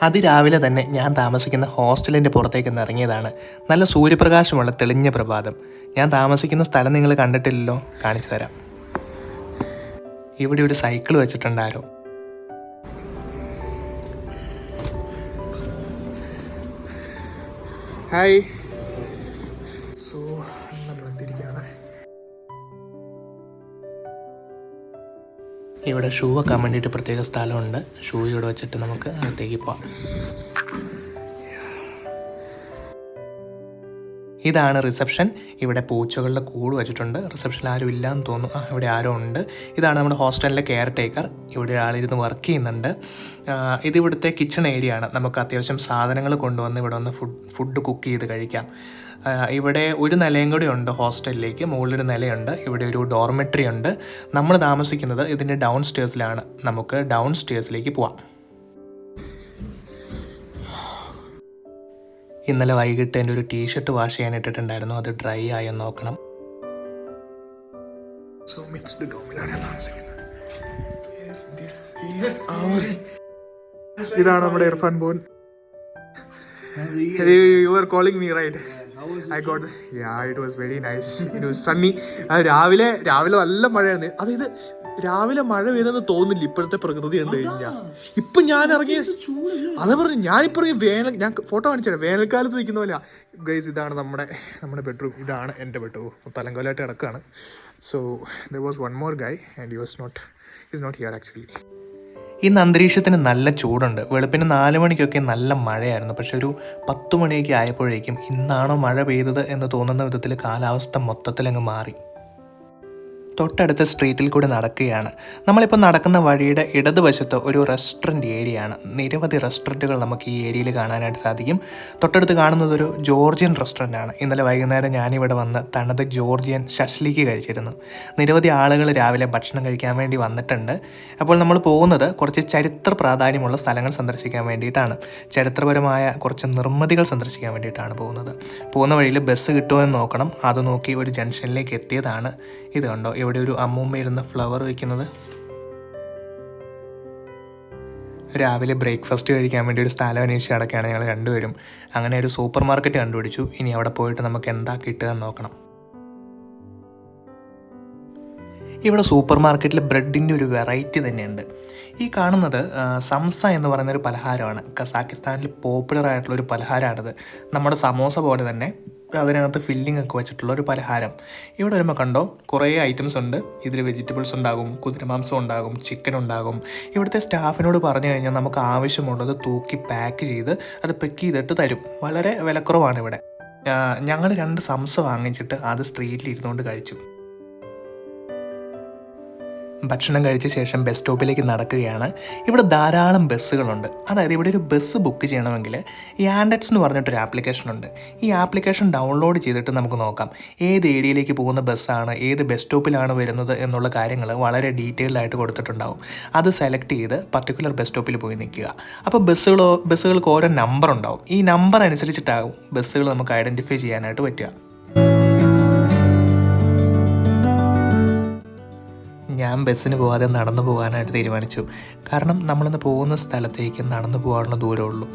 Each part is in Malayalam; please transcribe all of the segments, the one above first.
അതിരാവിലെ തന്നെ ഞാൻ താമസിക്കുന്ന ഹോസ്റ്റലിൻ്റെ പുറത്തേക്ക് ഒന്ന് ഇറങ്ങിയതാണ്. നല്ല സൂര്യപ്രകാശമുള്ള തെളിഞ്ഞ പ്രഭാതം. ഞാൻ താമസിക്കുന്ന സ്ഥലം നിങ്ങൾ കണ്ടിട്ടില്ലല്ലോ, കാണിച്ചു തരാം. ഇവിടെ ഒരു സൈക്കിൾ വെച്ചിട്ടുണ്ടാരോ. ഹായ്. സോ നമ്മളെത്തിയിരിക്കുകയാണ്. ഇവിടെ ഷൂ വെക്കാൻ വേണ്ടിയിട്ട് പ്രത്യേക സ്ഥലമുണ്ട്. ഷൂ ഇവിടെ വെച്ചിട്ട് നമുക്ക് അകത്തേക്ക് പോവാം. ഇതാണ് റിസപ്ഷൻ. ഇവിടെ പൂച്ചകളുടെ കൂട് വെച്ചിട്ടുണ്ട്. റിസപ്ഷനിൽ ആരും ഇല്ലയെന്ന് തോന്നുന്നു. ഇവിടെ ആരോ ഉണ്ട്. ഇതാണ് നമ്മുടെ ഹോസ്റ്റലിലെ കെയർ ടേക്കർ. ഇവിടെ ആളിരുന്ന് വർക്ക് ചെയ്യുന്നുണ്ട്. ഇതിവിടുത്തെ കിച്ചൺ ഏരിയ ആണ്. നമുക്ക് അത്യാവശ്യം സാധനങ്ങൾ കൊണ്ടുവന്ന് ഇവിടെ വന്ന് ഫുഡ് കുക്ക് ചെയ്ത് കഴിക്കാം. ഇവിടെ ഒരു നിലയും കൂടി ഉണ്ട് ഹോസ്റ്റലിലേക്ക്. മുകളിലൊരു നിലയുണ്ട്. ഇവിടെ ഒരു ഡോർമെട്രി ഉണ്ട്. നമ്മൾ താമസിക്കുന്നത് ഇതിൻ്റെ ഡൗൺ സ്റ്റേഴ്സിലാണ്. നമുക്ക് ഡൗൺ സ്റ്റേഴ്സിലേക്ക് പോവാം. ഇന്നലെ വൈകിട്ട് എൻ്റെ ഒരു ടീഷർട്ട് വാഷ് ചെയ്യാൻ ഇട്ടിട്ടുണ്ടായിരുന്നു. അത് ഡ്രൈ ആയെന്ന് നോക്കണം. സോ മിക്സ്ഡ് ഡോമിലാണ് താമസിക്കുന്നത്. ഇതാണ് നമ്മുടെ Irfan ബോൻ. You were calling me, right? I got it. Yeah, it was very nice. It was sunny. രാവിലെ നല്ല മഴയായിരുന്നു. അതായത് രാവിലെ മഴ പെയ്തെന്ന് തോന്നില്ല ഇപ്പോഴത്തെ പ്രകൃതി കണ്ടു കഴിഞ്ഞാൽ. ഇപ്പം ഞാൻ ഇറങ്ങി അതേ പറഞ്ഞു. ഞാനിപ്പോൾ ഞാൻ ഫോട്ടോ കാണിച്ചു വേനൽക്കാലത്ത് നിൽക്കുന്ന പോലെ. ഗൈസ്, ഇതാണ് നമ്മുടെ ബെഡ്റൂം. ഇതാണ് എൻ്റെ ബെഡ്റൂം. തലങ്കോലായിട്ട് കിടക്കുകയാണ്. So there was one more guy and is not here actually. ഇന്ന് അന്തരീക്ഷത്തിന് നല്ല ചൂടുണ്ട്. വെളുപ്പിന് 4 മണിക്കൊക്കെ നല്ല മഴയായിരുന്നു. പക്ഷെ ഒരു 10 മണിയൊക്കെ ആയപ്പോഴേക്കും ഇന്നാണോ മഴ പെയ്തത് എന്ന് തോന്നുന്ന വിധത്തിൽ കാലാവസ്ഥ മൊത്തത്തിലങ്ങ് മാറി. തൊട്ടടുത്ത സ്ട്രീറ്റിൽ കൂടി നടക്കുകയാണ്. നമ്മളിപ്പോൾ നടക്കുന്ന വഴിയുടെ ഇടതുവശത്ത് ഒരു റെസ്റ്റോറൻറ്റ് ഏരിയയാണ്. നിരവധി റെസ്റ്റോറൻറ്റുകൾ നമുക്ക് ഈ ഏരിയയിൽ കാണാനായിട്ട് സാധിക്കും. തൊട്ടടുത്ത് കാണുന്നത് ഒരു ജോർജിയൻ റെസ്റ്റോറൻ്റ് ആണ്. ഇന്നലെ വൈകുന്നേരം ഞാനിവിടെ വന്ന് തനത് ജോർജിയൻ ഷഷ്ലിക്ക് കഴിച്ചിരുന്നു. നിരവധി ആളുകൾ രാവിലെ ഭക്ഷണം കഴിക്കാൻ വേണ്ടി വന്നിട്ടുണ്ട്. അപ്പോൾ നമ്മൾ പോകുന്നത് കുറച്ച് ചരിത്ര പ്രാധാന്യമുള്ള സ്ഥലങ്ങൾ സന്ദർശിക്കാൻ വേണ്ടിയിട്ടാണ്. ചരിത്രപരമായ കുറച്ച് നിർമ്മിതികൾ സന്ദർശിക്കാൻ വേണ്ടിയിട്ടാണ് പോകുന്ന വഴിയിൽ ബസ് കിട്ടുമെന്ന് നോക്കണം. അത് നോക്കി ഒരു ജംഗ്ഷനിലേക്ക് എത്തിയതാണ്. ഇത് കണ്ടോ, ഇവിടെ ഒരു അമ്മൂമ്മ ഇരുന്ന് ഫ്ലവർ വയ്ക്കുന്നത്. രാവിലെ ബ്രേക്ക്ഫാസ്റ്റ് കഴിക്കാൻ വേണ്ടി ഒരു സ്ഥലം അന്വേഷിച്ച് നടക്കുകയാണ് ഞങ്ങൾ രണ്ടുപേരും. അങ്ങനെ ഒരു സൂപ്പർ മാർക്കറ്റ് കണ്ടുപിടിച്ചു. ഇനി അവിടെ പോയിട്ട് നമുക്ക് എന്താ കിട്ടുക എന്ന് നോക്കണം. ഇവിടെ സൂപ്പർ മാർക്കറ്റിൽ ബ്രെഡിൻ്റെ ഒരു വെറൈറ്റി തന്നെയുണ്ട്. ഈ കാണുന്നത് സംസ എന്ന് പറയുന്നൊരു പലഹാരമാണ്. കസാക്കിസ്ഥാനിൽ പോപ്പുലർ ആയിട്ടുള്ളൊരു പലഹാരമാണിത്. നമ്മുടെ സമോസ പോലെ തന്നെ അതിനകത്ത് ഫില്ലിംഗ് ഒക്കെ വെച്ചിട്ടുള്ള ഒരു പലഹാരം. ഇവിടെ വരുമ്പോൾ കണ്ടോ, കുറേ ഐറ്റംസ് ഉണ്ട്. ഇതിൽ വെജിറ്റബിൾസ് ഉണ്ടാകും, കുതിരമാംസം ഉണ്ടാകും, ചിക്കൻ ഉണ്ടാകും. ഇവിടുത്തെ സ്റ്റാഫിനോട് പറഞ്ഞു കഴിഞ്ഞാൽ നമുക്ക് ആവശ്യമുള്ളത് തൂക്കി പാക്ക് ചെയ്ത് അത് പെക്ക് ചെയ്തിട്ട് തരും. വളരെ വിലക്കുറവാണ് ഇവിടെ. ഞങ്ങൾ 2 സംസ വാങ്ങിച്ചിട്ട് അത് സ്ട്രീറ്റിൽ ഇരുന്നുകൊണ്ട് കഴിച്ചു. ഭക്ഷണം കഴിച്ച ശേഷം ബസ് സ്റ്റോപ്പിലേക്ക് നടക്കുകയാണ്. ഇവിടെ ധാരാളം ബസ്സുകളുണ്ട്. അതായത് ഇവിടെ ഒരു ബസ് ബുക്ക് ചെയ്യണമെങ്കിൽ യാൻഡെക്സ് എന്ന് പറഞ്ഞിട്ടൊരു ആപ്ലിക്കേഷൻ ഉണ്ട്. ഈ ആപ്ലിക്കേഷൻ ഡൗൺലോഡ് ചെയ്തിട്ട് നമുക്ക് നോക്കാം ഏത് ഏരിയയിലേക്ക് പോകുന്ന ബസ്സാണ്, ഏത് ബസ് സ്റ്റോപ്പിലാണ് വരുന്നത് എന്നുള്ള കാര്യങ്ങൾ വളരെ ഡീറ്റെയിൽഡ് ആയിട്ട് കൊടുത്തിട്ടുണ്ടാവും. അത് സെലക്ട് ചെയ്ത് പർട്ടിക്കുലർ ബസ് സ്റ്റോപ്പിൽ പോയി നിൽക്കുക. അപ്പോൾ ബസ്സുകൾക്ക് ഓരോ നമ്പർ ഉണ്ടാവും. ഈ നമ്പർ അനുസരിച്ചിട്ടാകും ബസ്സുകൾ നമുക്ക് ഐഡൻറ്റിഫൈ ചെയ്യാനായിട്ട് പറ്റുക. ഞാൻ ബസ്സിന് പോകാതെ നടന്നു പോകാനായിട്ട് തീരുമാനിച്ചു. കാരണം നമ്മളിന്ന് പോകുന്ന സ്ഥലത്തേക്ക് നടന്നു പോകാനുള്ള ദൂരമുള്ളൂ.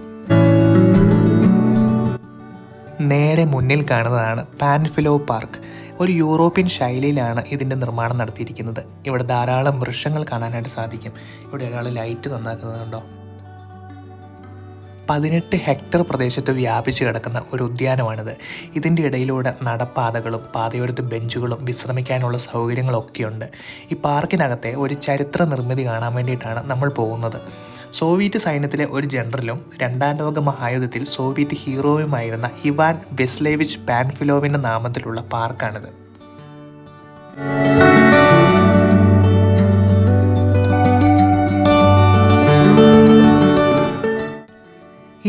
നേരെ മുന്നിൽ കാണുന്നതാണ് പാൻഫിലോ പാർക്ക്. ഒരു യൂറോപ്യൻ ശൈലിയിലാണ് ഇതിൻ്റെ നിർമ്മാണം നടത്തിയിരിക്കുന്നത്. ഇവിടെ ധാരാളം വൃക്ഷങ്ങൾ കാണാനായിട്ട് സാധിക്കും. ഇവിടെ ഒരാൾ ലൈറ്റ് നന്നാക്കുന്നതുണ്ടോ. 18 ഹെക്ടർ പ്രദേശത്ത് വ്യാപിച്ചു കിടക്കുന്ന ഒരു ഉദ്യാനമാണിത്. ഇതിൻ്റെ ഇടയിലൂടെ നടപ്പാതകളും പാതയോരത്ത് ബെഞ്ചുകളും വിശ്രമിക്കാനുള്ള സൗകര്യങ്ങളൊക്കെയുണ്ട്. ഈ പാർക്കിനകത്തെ ഒരു ചരിത്ര നിർമ്മിതി കാണാൻ വേണ്ടിയിട്ടാണ് നമ്മൾ പോകുന്നത്. സോവിയറ്റ് സൈന്യത്തിലെ ഒരു ജനറലും 2ാം ലോക മഹായുദ്ധത്തിൽ സോവിയറ്റ് ഹീറോയുമായിരുന്ന ഇവാൻ വെസ്ലേവിച്ച് പാൻഫിലോവിൻ്റെ നാമത്തിലുള്ള പാർക്കാണിത്.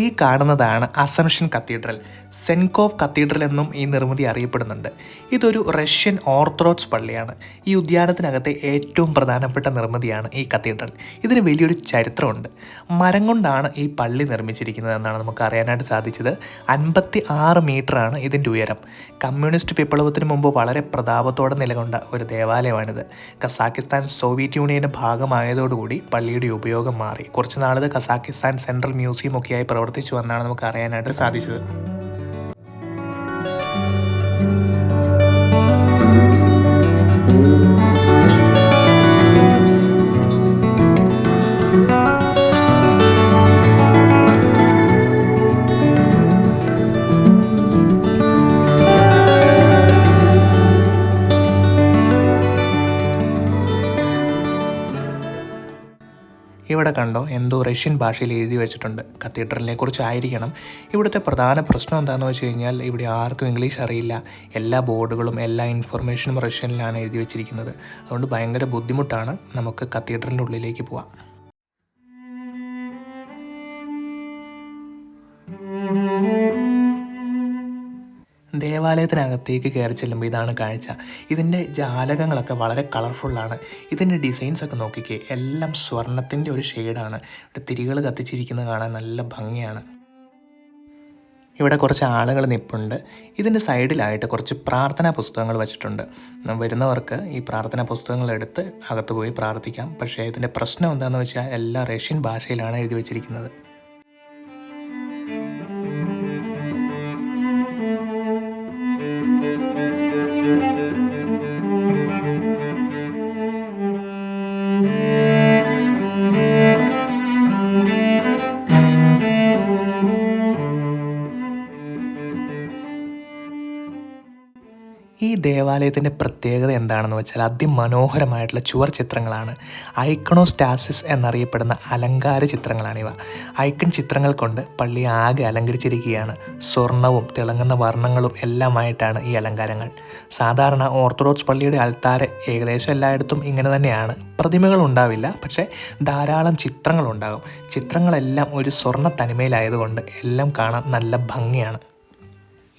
ഈ കാണുന്നതാണ് അസംഷൻ കത്തീഡ്രൽ. സെൻകോവ് കത്തീഡ്രൽ എന്നും ഈ നിർമ്മിതി അറിയപ്പെടുന്നുണ്ട്. ഇതൊരു റഷ്യൻ ഓർത്തഡോക്സ് പള്ളിയാണ്. ഈ ഉദ്യാനത്തിനകത്തെ ഏറ്റവും പ്രധാനപ്പെട്ട നിർമ്മിതിയാണ് ഈ കത്തീഡ്രൽ. ഇതിന് വലിയൊരു ചരിത്രമുണ്ട്. മരം കൊണ്ടാണ് ഈ പള്ളി നിർമ്മിച്ചിരിക്കുന്നത് എന്നാണ് നമുക്ക് അറിയാനായിട്ട് സാധിച്ചത്. 56 മീറ്ററാണ് ഇതിൻ്റെ ഉയരം. കമ്മ്യൂണിസ്റ്റ് വിപ്ലവത്തിന് മുമ്പ് വളരെ പ്രതാപത്തോടെ നിലകൊണ്ട ഒരു ദേവാലയമാണിത്. കസാക്കിസ്ഥാൻ സോവിയറ്റ് യൂണിയൻ്റെ ഭാഗമായതോടുകൂടി പള്ളിയുടെ ഉപയോഗം മാറി. കുറച്ച് നാളിത് കസാക്കിസ്ഥാൻ സെൻട്രൽ മ്യൂസിയം ഒക്കെയായി പ്രവർത്തിച്ചു എന്നാണ് നമുക്ക് അറിയാനായിട്ട് സാധിച്ചത്. ഇവിടെ കണ്ടോ, എന്തോ റഷ്യൻ ഭാഷയിൽ എഴുതി വെച്ചിട്ടുണ്ട്. കത്തീഡ്രലിനെ കുറിച്ചായിരിക്കണം. ഇവിടുത്തെ പ്രധാന പ്രശ്നം എന്താണെന്ന് വെച്ച് കഴിഞ്ഞാൽ ഇവിടെ ആർക്കും ഇംഗ്ലീഷ് അറിയില്ല. എല്ലാ ബോർഡുകളും എല്ലാ ഇൻഫർമേഷനും റഷ്യനിലാണ് എഴുതി വെച്ചിരിക്കുന്നത്. അതുകൊണ്ട് ഭയങ്കര ബുദ്ധിമുട്ടാണ്. നമുക്ക് കത്തീഡ്രലിൻ്റെ ഉള്ളിലേക്ക് പോവാം. ദേവാലയത്തിനകത്തേക്ക് കയറി ചെല്ലുമ്പോൾ ഇതാണ് കാഴ്ച. ഇതിൻ്റെ ജാലകങ്ങളൊക്കെ വളരെ കളർഫുള്ളാണ്. ഇതിൻ്റെ ഡിസൈൻസൊക്കെ നോക്കിക്കേ, എല്ലാം സ്വർണത്തിൻ്റെ ഒരു ഷെയ്ഡാണ്. ഇവിടെ തിരികൾ കത്തിച്ചിരിക്കുന്നത് കാണാൻ നല്ല ഭംഗിയാണ്. ഇവിടെ കുറച്ച് ആളുകൾ നിൽപ്പുണ്ട്. ഇതിൻ്റെ സൈഡിലായിട്ട് കുറച്ച് പ്രാർത്ഥനാ പുസ്തകങ്ങൾ വെച്ചിട്ടുണ്ട്. വരുന്നവർക്ക് ഈ പ്രാർത്ഥനാ പുസ്തകങ്ങൾ എടുത്ത് അകത്ത് പോയി പ്രാർത്ഥിക്കാം. പക്ഷേ ഇതിൻ്റെ പ്രശ്നം എന്താണെന്ന് വെച്ചാൽ എല്ലാം റഷ്യൻ ഭാഷയിലാണ് എഴുതി വെച്ചിരിക്കുന്നത്. ഈ ദേവാലയത്തിൻ്റെ പ്രത്യേകത എന്താണെന്ന് വെച്ചാൽ അതിമനോഹരമായിട്ടുള്ള ചുവർ ചിത്രങ്ങളാണ്. ഐക്കണോസ്റ്റാസിസ് എന്നറിയപ്പെടുന്ന അലങ്കാര ചിത്രങ്ങളാണിവ. ഐക്കൺ ചിത്രങ്ങൾ കൊണ്ട് പള്ളി ആകെ അലങ്കരിച്ചിരിക്കുകയാണ്. സ്വർണവും തിളങ്ങുന്ന വർണ്ണങ്ങളും എല്ലാമായിട്ടാണ് ഈ അലങ്കാരങ്ങൾ. സാധാരണ ഓർത്തഡോക്സ് പള്ളിയുടെ അൾത്താര ഏകദേശം എല്ലായിടത്തും ഇങ്ങനെ തന്നെയാണ്. പ്രതിമകൾ ഉണ്ടാവില്ല, പക്ഷേ ധാരാളം ചിത്രങ്ങളുണ്ടാകും. ചിത്രങ്ങളെല്ലാം ഒരു സ്വർണ്ണ തനിമയിലായതുകൊണ്ട് എല്ലാം കാണാൻ നല്ല ഭംഗിയാണ്.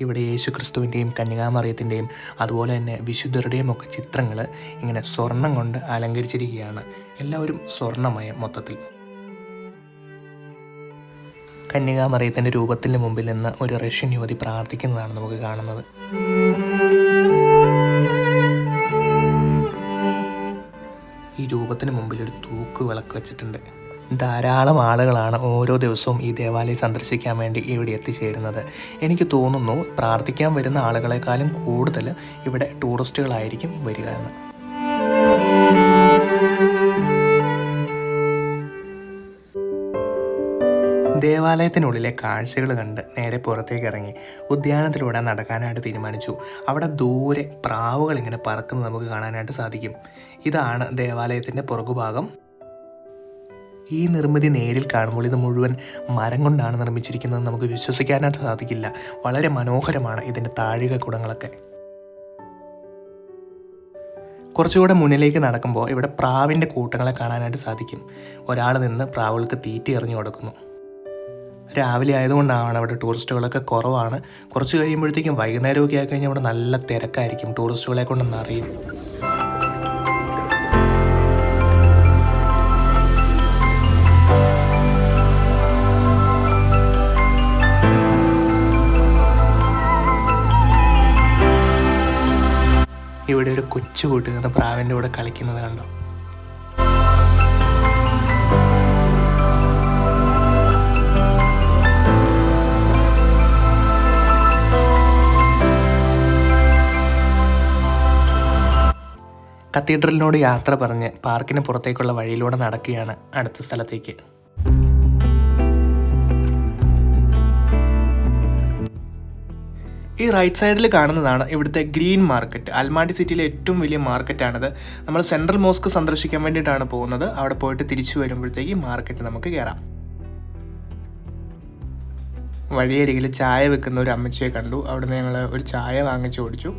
ഇവിടെ യേശുക്രിസ്തുവിൻ്റെയും കന്യകാമറിയത്തിൻ്റെയും അതുപോലെ തന്നെ വിശുദ്ധരുടെയും ഒക്കെ ചിത്രങ്ങൾ ഇങ്ങനെ സ്വർണം കൊണ്ട് അലങ്കരിച്ചിരിക്കുകയാണ്. എല്ലാവരും സ്വർണ്ണമയം മൊത്തത്തിൽ. കന്യകാമറിയത്തിൻ്റെ രൂപത്തിന് മുമ്പിൽ നിന്ന് ഒരു റഷ്യൻ യുവതി പ്രാർത്ഥിക്കുന്നതാണ് നമുക്ക് കാണുന്നത്. ഈ രൂപത്തിന് മുമ്പിൽ ഒരു തൂക്ക് വിളക്ക് വെച്ചിട്ടുണ്ട്. ധാരാളം ആളുകളാണ് ഓരോ ദിവസവും ഈ ദേവാലയം സന്ദർശിക്കാൻ വേണ്ടി ഇവിടെ എത്തിച്ചേരുന്നത്. എനിക്ക് തോന്നുന്നു പ്രാർത്ഥിക്കാൻ വരുന്ന ആളുകളെക്കാളും കൂടുതൽ ഇവിടെ ടൂറിസ്റ്റുകളായിരിക്കും വരിക എന്ന്. ദേവാലയത്തിനുള്ളിലെ കാഴ്ചകൾ കണ്ട് നേരെ പുറത്തേക്ക് ഇറങ്ങി ഉദ്യാനത്തിലൂടെ നടക്കാനായിട്ട് തീരുമാനിച്ചു. അവിടെ ദൂരെ പ്രാവുകൾ ഇങ്ങനെ പറക്കുന്നത് നമുക്ക് കാണാനായിട്ട് സാധിക്കും. ഇതാണ് ദേവാലയത്തിൻ്റെ പുറകുഭാഗം. ഈ നിർമ്മിതി നേരിൽ കാണുമ്പോൾ ഇത് മുഴുവൻ മരം കൊണ്ടാണ് നിർമ്മിച്ചിരിക്കുന്നത്. നമുക്ക് വിശ്വസിക്കാനായിട്ട് സാധിക്കില്ല. വളരെ മനോഹരമാണ് ഇതിൻ്റെ താഴികക്കുടങ്ങളൊക്കെ. കുറച്ചുകൂടെ മുന്നിലേക്ക് നടക്കുമ്പോൾ ഇവിടെ പ്രാവിൻ്റെ കൂട്ടങ്ങളെ കാണാനായിട്ട് സാധിക്കും. ഒരാൾ നിന്ന് പ്രാവുകൾക്ക് തീറ്റ എറിഞ്ഞു കൊടുക്കുന്നു. രാവിലെ ആയതുകൊണ്ടാണ് അവിടെ ടൂറിസ്റ്റുകളൊക്കെ കുറവാണ്. കുറച്ച് കഴിയുമ്പോഴത്തേക്കും വൈകുന്നേരമൊക്കെ ആയിക്കഴിഞ്ഞാൽ ഇവിടെ നല്ല തിരക്കായിരിക്കും. ടൂറിസ്റ്റുകളെ കൊണ്ടൊന്നും അറിയും. ഇവിടെ ഒരു കൊച്ചു കൂട്ടുകാരൻ പ്രാവിൻ്റെ കൂടെ കളിക്കുന്നത് കണ്ടോ. കത്തീഡ്രലിനോട് യാത്ര പറഞ്ഞ് പാർക്കിന് പുറത്തേക്കുള്ള വഴിയിലൂടെ നടക്കുകയാണ് അടുത്ത സ്ഥലത്തേക്ക്. ഈ റൈറ്റ് സൈഡിൽ കാണുന്നതാണ് ഇവിടുത്തെ ഗ്രീൻ മാർക്കറ്റ്. അൽമാട്ടി സിറ്റിയിലെ ഏറ്റവും വലിയ മാർക്കറ്റാണിത്. നമ്മൾ സെൻട്രൽ മോസ്ക് സന്ദർശിക്കാൻ വേണ്ടിയിട്ടാണ് പോകുന്നത്. അവിടെ പോയിട്ട് തിരിച്ചു വരുമ്പോഴത്തേക്ക് മാർക്കറ്റ് നമുക്ക് കയറാം. വഴിയരികിൽ ചായ വെക്കുന്ന ഒരു അമ്മച്ചിയെ കണ്ടു. അവിടുന്ന് ഞങ്ങൾ ഒരു ചായ വാങ്ങിച്ചു കുടിച്ചു.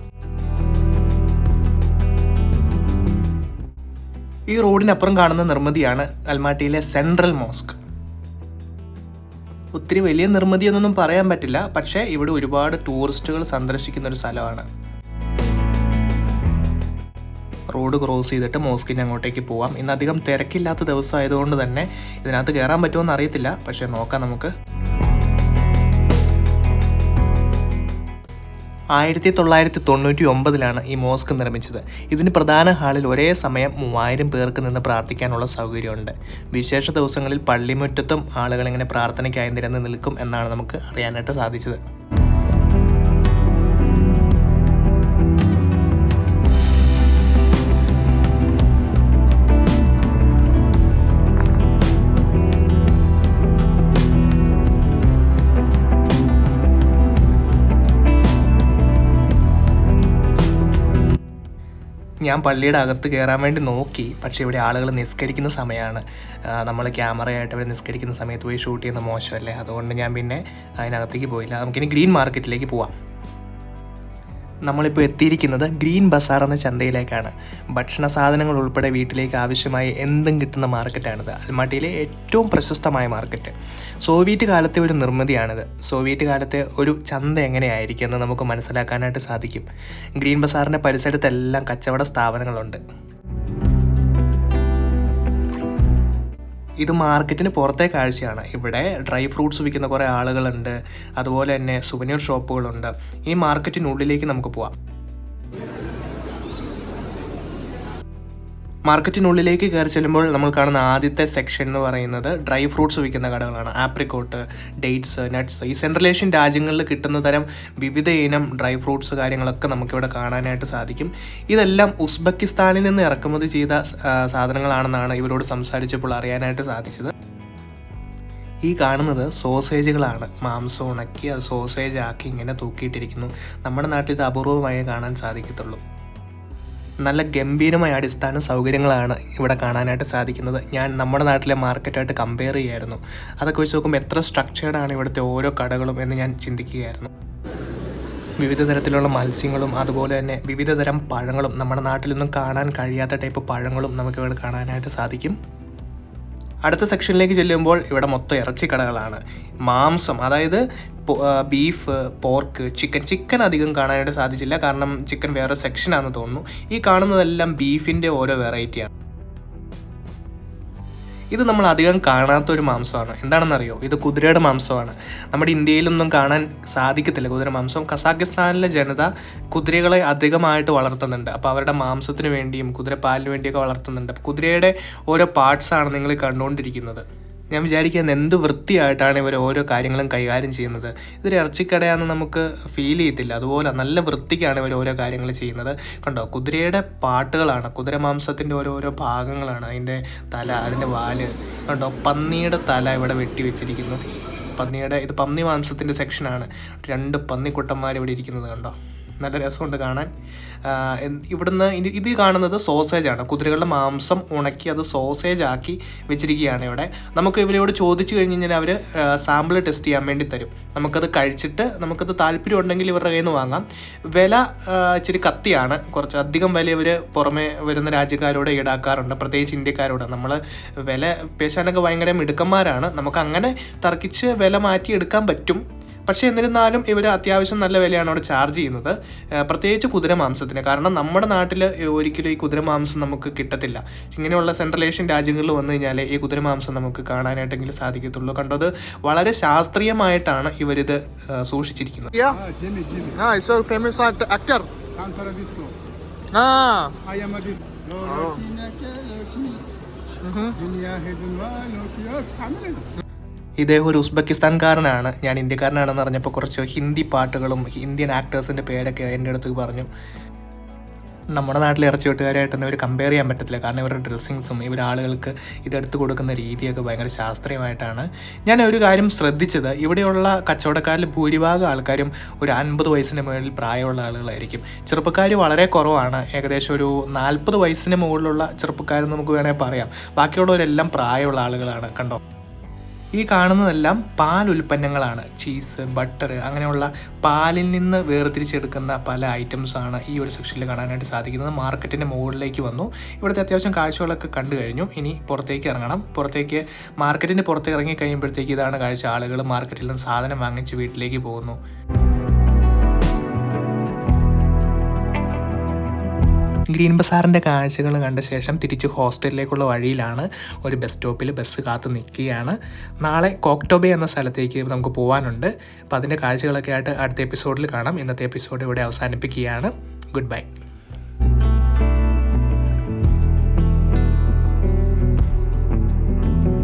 ഈ റോഡിനപ്പുറം കാണുന്ന നിർമ്മിതിയാണ് അൽമാട്ടിയിലെ സെൻട്രൽ മോസ്ക്. ഒത്തിരി വലിയ നിർമ്മിതിയൊന്നും പറയാൻ പറ്റില്ല, പക്ഷേ ഇവിടെ ഒരുപാട് ടൂറിസ്റ്റുകൾ സന്ദർശിക്കുന്ന ഒരു സ്ഥലമാണ്. റോഡ് ക്രോസ് ചെയ്തിട്ട് മോസ്കിൻ്റെ അങ്ങോട്ടേക്ക് പോവാം. ഇന്ന് അധികം തിരക്കില്ലാത്ത ദിവസം ആയതുകൊണ്ട് തന്നെ ഇതിനകത്ത് കയറാൻ പറ്റുമോ എന്ന് അറിയത്തില്ല, പക്ഷേ നോക്കാം നമുക്ക്. 1999 ഈ മോസ്ക് നിർമ്മിച്ചത്. ഇതിന് പ്രധാന ഹാളിൽ ഒരേ സമയം 3000 പേർക്ക് നിന്ന് പ്രാർത്ഥിക്കാനുള്ള സൗകര്യമുണ്ട്. വിശേഷ ദിവസങ്ങളിൽ പള്ളിമുറ്റത്തും ആളുകൾ ഇങ്ങനെ പ്രാർത്ഥനയ്ക്കായി നിരന്ന് നിൽക്കും എന്നാണ് നമുക്ക് അറിയാനായിട്ട് സാധിച്ചത്. ഞാൻ പള്ളിയുടെ അകത്ത് കയറാൻ വേണ്ടി നോക്കി, പക്ഷേ ഇവിടെ ആളുകൾ നിസ്കരിക്കുന്ന സമയമാണ്. നമ്മൾ ക്യാമറയായിട്ട് അവർ നിസ്കരിക്കുന്ന സമയത്ത് പോയി ഷൂട്ട് ചെയ്യുന്ന മോശമല്ലേ, അതുകൊണ്ട് ഞാൻ പിന്നെ അതിനകത്തേക്ക് പോയില്ല. നമുക്കിനി ഗ്രീൻ മാർക്കറ്റിലേക്ക് പോവാം. നമ്മളിപ്പോൾ എത്തിയിരിക്കുന്നത് ഗ്രീൻ ബസാർ എന്ന ചന്തയിലേക്കാണ്. ഭക്ഷണ സാധനങ്ങൾ ഉൾപ്പെടെ വീട്ടിലേക്ക് ആവശ്യമായി എന്തും കിട്ടുന്ന മാർക്കറ്റാണിത്. അൽമാട്ടിയിലെ ഏറ്റവും പ്രശസ്തമായ മാർക്കറ്റ്. സോവിയറ്റ് കാലത്തെ ഒരു നിർമ്മിതിയാണിത്. സോവിയറ്റ് കാലത്തെ ഒരു ചന്ത എങ്ങനെയായിരിക്കും എന്ന് നമുക്ക് മനസ്സിലാക്കാനായിട്ട് സാധിക്കും. ഗ്രീൻ ബസാറിൻ്റെ പരിസരത്തെല്ലാം കച്ചവട സ്ഥാപനങ്ങളുണ്ട്. ഇത് മാർക്കറ്റിന് പുറത്തെ കാഴ്ചയാണ്. ഇവിടെ ഡ്രൈ ഫ്രൂട്ട്സ് വിൽക്കുന്ന കുറേ ആളുകളുണ്ട്, അതുപോലെ തന്നെ സുവനീർ ഷോപ്പുകളുണ്ട്. ഈ മാർക്കറ്റിനുള്ളിലേക്ക് നമുക്ക് പോവാം. മാർക്കറ്റിനുള്ളിലേക്ക് കയറി ചെല്ലുമ്പോൾ നമ്മൾ കാണുന്ന ആദ്യത്തെ സെക്ഷൻ എന്ന് പറയുന്നത് ഡ്രൈ ഫ്രൂട്ട്സ് വിൽക്കുന്ന കടകളാണ്. ആപ്രിക്കോട്ട്, ഡേറ്റ്സ്, നട്ട്സ്, ഈ സെൻട്രൽ ഏഷ്യൻ രാജ്യങ്ങളിൽ കിട്ടുന്ന തരം വിവിധ ഇനം ഡ്രൈ ഫ്രൂട്ട്സ് കാര്യങ്ങളൊക്കെ നമുക്കിവിടെ കാണാനായിട്ട് സാധിക്കും. ഇതെല്ലാം ഉസ്ബെക്കിസ്ഥാനിൽ നിന്ന് ഇറക്കുമതി ചെയ്ത സാധനങ്ങളാണെന്നാണ് ഇവരോട് സംസാരിച്ചപ്പോൾ അറിയാനായിട്ട് സാധിച്ചത്. ഈ കാണുന്നത് സോസേജുകളാണ്. മാംസം ഉണക്കി അത് സോസേജ് ആക്കി ഇങ്ങനെ തൂക്കിയിട്ടിരിക്കുന്നു. നമ്മുടെ നാട്ടിൽ ഇത് അപൂർവമായി കാണാൻ സാധിക്കത്തുള്ളൂ. നല്ല ഗംഭീരമായ അടിസ്ഥാന സൗകര്യങ്ങളാണ് ഇവിടെ കാണാനായിട്ട് സാധിക്കുന്നത്. ഞാൻ നമ്മുടെ നാട്ടിലെ മാർക്കറ്റായിട്ട് കമ്പയർ ചെയ്യായിരുന്നു. അതൊക്കെ വെച്ച് നോക്കുമ്പോൾ എത്ര സ്ട്രക്ചേർഡാണ് ഇവിടുത്തെ ഓരോ കടകളും എന്ന് ഞാൻ ചിന്തിക്കുകയായിരുന്നു. വിവിധ തരത്തിലുള്ള മത്സ്യങ്ങളും അതുപോലെ തന്നെ വിവിധ തരം പഴങ്ങളും, നമ്മുടെ നാട്ടിലൊന്നും കാണാൻ കഴിയാത്ത ടൈപ്പ് പഴങ്ങളും നമുക്കിവിടെ കാണാനായിട്ട് സാധിക്കും. അടുത്ത സെക്ഷനിലേക്ക് ചെല്ലുമ്പോൾ ഇവിടെ മൊത്തം ഇറച്ചിക്കടകളാണ്. മാംസം, അതായത് ബീഫ്, പോർക്ക്, ചിക്കൻ അധികം കാണാനായിട്ട് സാധിച്ചില്ല, കാരണം ചിക്കൻ വേറെ സെക്ഷനാണെന്ന് തോന്നുന്നു. ഈ കാണുന്നതെല്ലാം ബീഫിൻ്റെ ഓരോ വെറൈറ്റിയാണ്. ഇത് നമ്മൾ അധികം കാണാത്തൊരു മാംസമാണ്. എന്താണെന്നറിയോ? ഇത് കുതിരയുടെ മാംസമാണ്. നമ്മുടെ ഇന്ത്യയിലൊന്നും കാണാൻ സാധിക്കത്തില്ല കുതിര മാംസം. കസാഖിസ്ഥാനിലെ ജനത കുതിരകളെ അധികമായിട്ട് വളർത്തുന്നുണ്ട്. അപ്പോൾ അവരുടെ മാംസത്തിന് വേണ്ടിയും കുതിരപ്പാലിന് വേണ്ടിയൊക്കെ വളർത്തുന്നുണ്ട്. അപ്പോൾ കുതിരയുടെ ഓരോ പാർട്സാണ് നിങ്ങൾ കണ്ടുകൊണ്ടിരിക്കുന്നത്. ഞാൻ വിചാരിക്കുന്നത് എന്ത് വൃത്തിയായിട്ടാണ് ഇവർ ഓരോ കാര്യങ്ങളും കൈകാര്യം ചെയ്യുന്നത്. ഇതൊരു ഇറച്ചിക്കടയാണെന്ന് നമുക്ക് ഫീൽ ചെയ്യത്തില്ല. അതുപോലെ നല്ല വൃത്തിക്കാണ് ഇവർ ഓരോ കാര്യങ്ങൾ ചെയ്യുന്നത്. കണ്ടോ, കുതിരയുടെ പാട്ടുകളാണ്, കുതിര മാംസത്തിൻ്റെ ഓരോരോ ഭാഗങ്ങളാണ്. അതിൻ്റെ തല, അതിൻ്റെ വാല് കണ്ടോ. പന്നിയുടെ തല ഇവിടെ വെട്ടി വെച്ചിരിക്കുന്നു. ഇത് പന്നി മാംസത്തിൻ്റെ സെക്ഷനാണ്. 2 പന്നിക്കുട്ടന്മാർ ഇവിടെ ഇരിക്കുന്നത് കണ്ടോ. നല്ല രസമുണ്ട് കാണാൻ. ഇവിടുന്ന് ഇത് കാണുന്നത് സോസേജാണ്. കുതിരകളുടെ മാംസം ഉണക്കി അത് സോസേജ് ആക്കി വെച്ചിരിക്കുകയാണ് ഇവിടെ. നമുക്ക് ഇവരോട് ചോദിച്ചു കഴിഞ്ഞ് കഴിഞ്ഞാൽ അവർ സാമ്പിൾ ടെസ്റ്റ് ചെയ്യാൻ വേണ്ടി തരും. നമുക്കത് കഴിച്ചിട്ട് നമുക്കത് താല്പര്യം ഉണ്ടെങ്കിൽ ഇവരുടെ കയ്യിൽ നിന്ന് വാങ്ങാം. വില ഇച്ചിരി കത്തിയാണ്. കുറച്ച് അധികം വില ഇവർ പുറമെ വരുന്ന രാജ്യക്കാരോട് ഈടാക്കാറുണ്ട്, പ്രത്യേകിച്ച് ഇന്ത്യക്കാരോട്. നമ്മൾ വില പേശാനൊക്കെ ഭയങ്കര മിടുക്കന്മാരാണ്. നമുക്ക് അങ്ങനെ തർക്കിച്ച് വില മാറ്റിയെടുക്കാൻ പറ്റും. പക്ഷേ എന്നിരുന്നാലും ഇവർ അത്യാവശ്യം നല്ല വിലയാണ് അവിടെ ചാർജ് ചെയ്യുന്നത്, പ്രത്യേകിച്ച് കുതിര മാംസത്തിന്. കാരണം നമ്മുടെ നാട്ടിൽ ഒരിക്കലും ഈ കുതിര മാംസം നമുക്ക് കിട്ടത്തില്ല. ഇങ്ങനെയുള്ള സെൻട്രൽ ഏഷ്യൻ രാജ്യങ്ങളിൽ വന്നു കഴിഞ്ഞാൽ ഈ കുതിര മാംസം നമുക്ക് കാണാനായിട്ടെങ്കിലും സാധിക്കത്തുള്ളൂ. കണ്ടത് വളരെ ശാസ്ത്രീയമായിട്ടാണ് ഇവരിത് സൂക്ഷിച്ചിരിക്കുന്നത്. ഇദ്ദേഹം ഒരു ഉസ്ബെക്കിസ്ഥാൻകാരനാണ്. ഞാൻ ഇന്ത്യക്കാരനാണെന്ന് അറിഞ്ഞപ്പോൾ കുറച്ച് ഹിന്ദി പാട്ടുകളും ഇന്ത്യൻ ആക്ടേഴ്സിൻ്റെ പേരൊക്കെ എൻ്റെ അടുത്ത് പറഞ്ഞു. നമ്മുടെ നാട്ടിലെ ഇറച്ചി വെട്ടുകാരായിട്ടൊന്നും ഇവർ കമ്പയർ ചെയ്യാൻ പറ്റത്തില്ല. കാരണം ഇവരുടെ ഡ്രസ്സിങ്സും ഇവർ ആളുകൾക്ക് ഇതെടുത്ത് കൊടുക്കുന്ന രീതിയൊക്കെ ഭയങ്കര ശാസ്ത്രീയമായിട്ടാണ്. ഞാൻ ഒരു കാര്യം ശ്രദ്ധിച്ചത്, ഇവിടെയുള്ള കച്ചവടക്കാരിൽ ഭൂരിഭാഗം ആൾക്കാരും ഒരു 50 വയസ്സിന് മുകളിൽ പ്രായമുള്ള ആളുകളായിരിക്കും. ചെറുപ്പക്കാർ വളരെ കുറവാണ്. ഏകദേശം ഒരു 40 വയസ്സിന് മുകളിലുള്ള ചെറുപ്പക്കാരെന്ന് നമുക്ക് വേണമെങ്കിൽ പറയാം. ബാക്കിയുള്ളവരെല്ലാം പ്രായമുള്ള ആളുകളാണ്. കണ്ടോ, ഈ കാണുന്നതെല്ലാം പാൽ ഉൽപ്പന്നങ്ങളാണ്. ചീസ്, ബട്ടർ, അങ്ങനെയുള്ള പാലിൽ നിന്ന് വേർതിരിച്ചെടുക്കുന്ന പല ഐറ്റംസാണ് ഈ ഒരു സെക്ഷനിൽ കാണാനായിട്ട് സാധിക്കുന്നത്. മാർക്കറ്റിൻ്റെ മുകളിലേക്ക് വന്നു. ഇവിടുത്തെ അത്യാവശ്യം കാഴ്ചകളൊക്കെ കണ്ടു കഴിഞ്ഞു. ഇനി പുറത്തേക്ക് ഇറങ്ങണം. മാർക്കറ്റിൻ്റെ പുറത്തേക്ക് ഇറങ്ങി കഴിയുമ്പോഴത്തേക്ക് ഇതാണ് കാഴ്ച. ആളുകൾ മാർക്കറ്റിൽ നിന്ന് സാധനം വാങ്ങിച്ച് വീട്ടിലേക്ക് പോകുന്നു. ഗ്രീൻ ബസാറിൻ്റെ കാഴ്ചകൾ കണ്ട ശേഷം തിരിച്ച് ഹോസ്റ്റലിലേക്കുള്ള വഴിയിലാണ്. ഒരു ബസ് സ്റ്റോപ്പിൽ ബസ് കാത്ത് നിൽക്കുകയാണ്. നാളെ കോക്ടോബെ എന്ന സ്ഥലത്തേക്ക് നമുക്ക് പോകാനുണ്ട്. അപ്പോൾ അതിൻ്റെ കാഴ്ചകളൊക്കെ ആയിട്ട് അടുത്ത എപ്പിസോഡിൽ കാണാം. ഇന്നത്തെ എപ്പിസോഡ് ഇവിടെ അവസാനിപ്പിക്കുകയാണ്. Good bye.